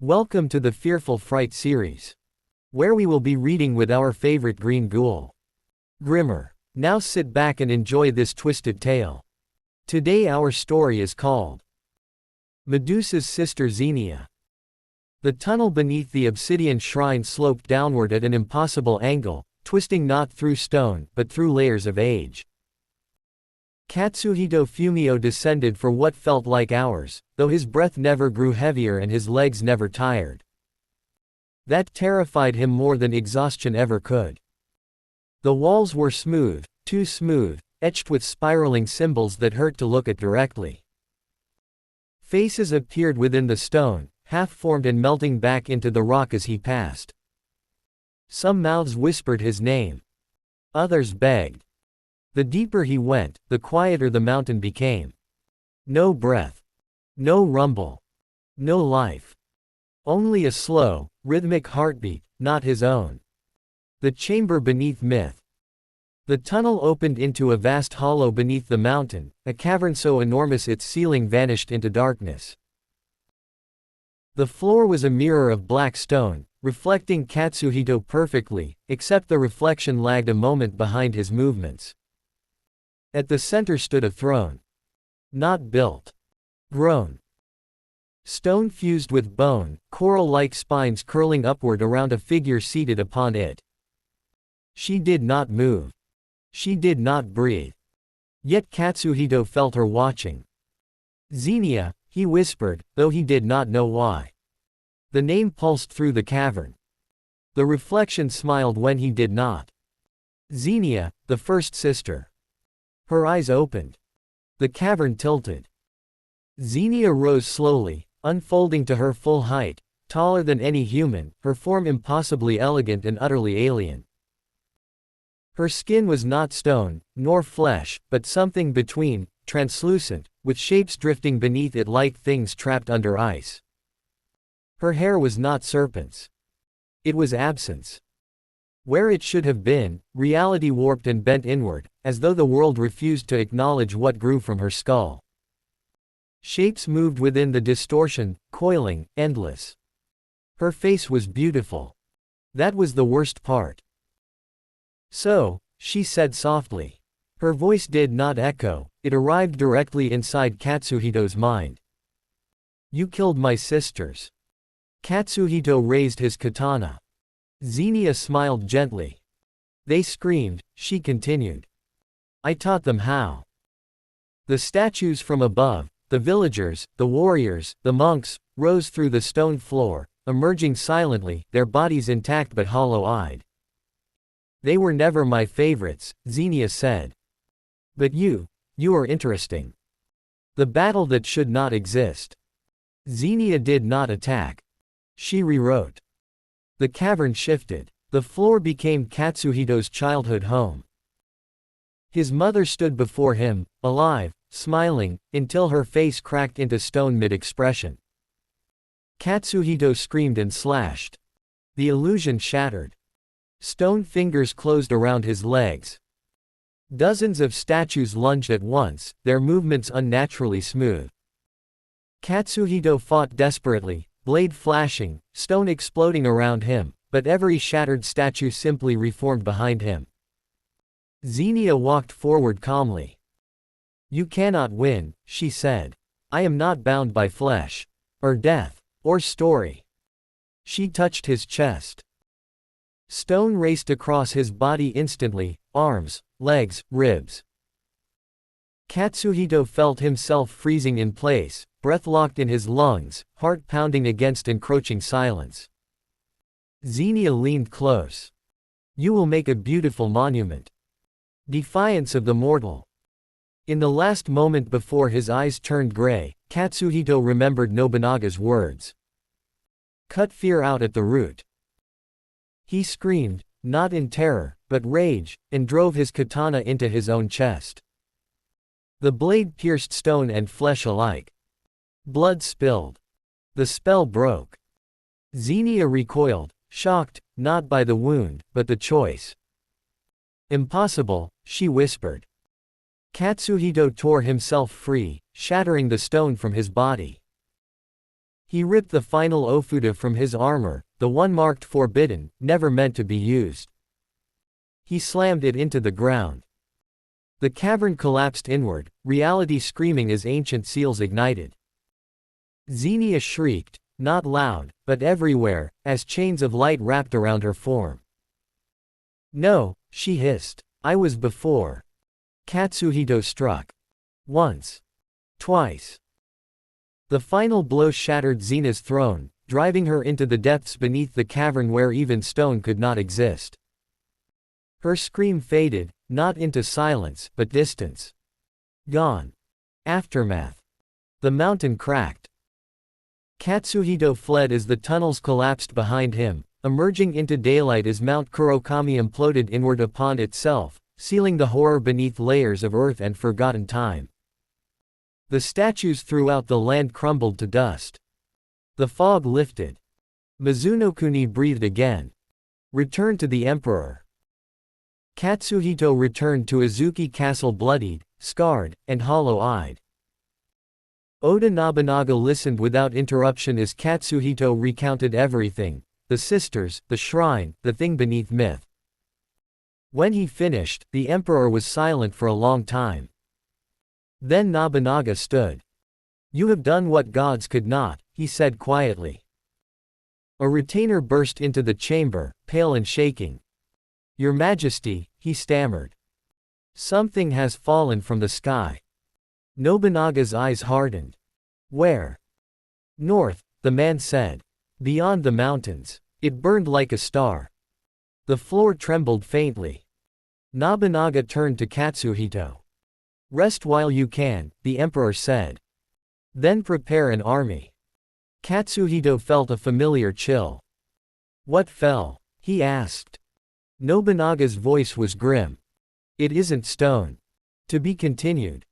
Welcome to the Fearful Fright series, where we will be reading with our favorite green ghoul, Grimmer. Now sit back and enjoy this twisted tale. Today our story is called Medusa's Sister Xenia. The tunnel beneath the obsidian shrine sloped downward at an impossible angle, twisting not through stone but through layers of age. Katsuhito Fumio descended for what felt like hours, though his breath never grew heavier and his legs never tired. That terrified him more than exhaustion ever could. The walls were smooth, too smooth, etched with spiraling symbols that hurt to look at directly. Faces appeared within the stone, half-formed and melting back into the rock as he passed. Some mouths whispered his name. Others begged. The deeper he went, the quieter the mountain became. No breath. No rumble. No life. Only a slow, rhythmic heartbeat, not his own. The chamber beneath myth. The tunnel opened into a vast hollow beneath the mountain, a cavern so enormous its ceiling vanished into darkness. The floor was a mirror of black stone, reflecting Katsuhito perfectly, except the reflection lagged a moment behind his movements. At the center stood a throne. Not built. Grown. Stone fused with bone, coral-like spines curling upward around a figure seated upon it. She did not move. She did not breathe. Yet Katsuhito felt her watching. Xenia, he whispered, though he did not know why. The name pulsed through the cavern. The reflection smiled when he did not. Xenia, the first sister. Her eyes opened. The cavern tilted. Xenia rose slowly, unfolding to her full height, taller than any human, her form impossibly elegant and utterly alien. Her skin was not stone, nor flesh, but something between, translucent, with shapes drifting beneath it like things trapped under ice. Her hair was not serpents. It was absence. Where it should have been, reality warped and bent inward, as though the world refused to acknowledge what grew from her skull. Shapes moved within the distortion, coiling, endless. Her face was beautiful. That was the worst part. So, she said softly. Her voice did not echo, it arrived directly inside Katsuhito's mind. You killed my sisters. Katsuhito raised his katana. Xenia smiled gently. They screamed, she continued. I taught them how. The statues from above, the villagers, the warriors, the monks, rose through the stone floor, emerging silently, their bodies intact but hollow-eyed. They were never my favorites, Xenia said. But you are interesting. The battle that should not exist. Xenia did not attack. She rewrote. The cavern shifted. The floor became Katsuhito's childhood home. His mother stood before him, alive, smiling, until her face cracked into stone mid-expression. Katsuhito screamed and slashed. The illusion shattered. Stone fingers closed around his legs. Dozens of statues lunged at once, their movements unnaturally smooth. Katsuhito fought desperately, blade flashing, stone exploding around him, but every shattered statue simply reformed behind him. Xenia walked forward calmly. You cannot win, she said. I am not bound by flesh, or death, or story. She touched his chest. Stone raced across his body instantly, arms, legs, ribs. Katsuhito felt himself freezing in place, breath locked in his lungs, heart pounding against encroaching silence. Xenia leaned close. You will make a beautiful monument. Defiance of the mortal. In the last moment before his eyes turned gray, Katsuhito remembered Nobunaga's words. Cut fear out at the root. He screamed, not in terror, but rage, and drove his katana into his own chest. The blade pierced stone and flesh alike. Blood spilled. The spell broke. Xenia recoiled, shocked, not by the wound, but the choice. Impossible, she whispered. Katsuhito tore himself free, shattering the stone from his body. He ripped the final ofuda from his armor, the one marked forbidden, never meant to be used. He slammed it into the ground. The cavern collapsed inward, reality screaming as ancient seals ignited. Xenia shrieked, not loud, but everywhere, as chains of light wrapped around her form. No, she hissed. I was before. Katsuhito struck. Once. Twice. The final blow shattered Xenia's throne, driving her into the depths beneath the cavern where even stone could not exist. Her scream faded, not into silence, but distance. Gone. Aftermath. The mountain cracked. Katsuhito fled as the tunnels collapsed behind him, emerging into daylight as Mount Kurokami imploded inward upon itself, sealing the horror beneath layers of earth and forgotten time. The statues throughout the land crumbled to dust. The fog lifted. Mizunokuni breathed again. Return to the emperor. Katsuhito returned to Izuki Castle bloodied, scarred, and hollow-eyed. Oda Nobunaga listened without interruption as Katsuhito recounted everything, the sisters, the shrine, the thing beneath myth. When he finished, the emperor was silent for a long time. Then Nobunaga stood. You have done what gods could not, he said quietly. A retainer burst into the chamber, pale and shaking. Your Majesty, he stammered. Something has fallen from the sky. Nobunaga's eyes hardened. Where? North, the man said. Beyond the mountains. It burned like a star. The floor trembled faintly. Nobunaga turned to Katsuhito. Rest while you can, the emperor said. Then prepare an army. Katsuhito felt a familiar chill. What fell? He asked. Nobunaga's voice was grim. It isn't stone. To be continued.